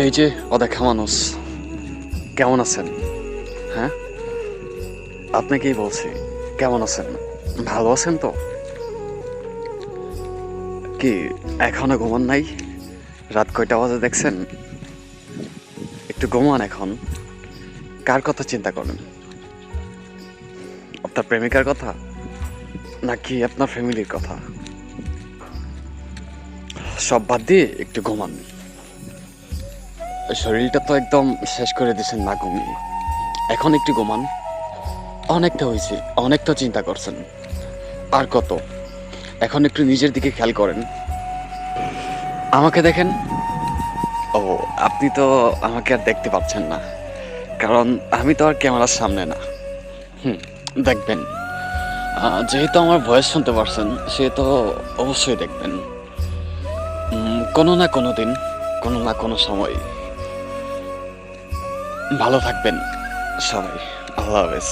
এই যে অদেখা মানুষ, কেমন আছেন? হ্যাঁ, আপনাকেই বলছি, কেমন আছেন? ভালো আছেন তো? কি এখনো ঘুমান নাই? রাত কয়টা বাজে দেখছেন? একটু ঘুমান এখন। কার কথা চিন্তা করেন? আপনার প্রেমিকার কথা নাকি আপনার ফ্যামিলির কথা? সব বাদ দিয়ে একটু ঘুমান। শরীরটা তো একদম শেষ করে দিয়েছেন না ঘুমিয়ে। এখন একটু ঘুমান। অনেকটা হয়েছে, অনেক তো চিন্তা করছেন। আর কত? এখন একটু নিজের দিকে খেয়াল করেন। আমাকে দেখেন। ও, আপনি তো আমাকে আর দেখতে পাচ্ছেন না, কারণ আমি তো আর ক্যামেরার সামনে না। হুম, দেখবেন। যেহেতু আমার ভয়েস শুনতে পারছেন, সেহেতু অবশ্যই দেখবেন। কোনো না কোনো দিন, কোনো না কোনো সময়। ভালো থাকবেন সবাই। আল্লাহ হাফেজ।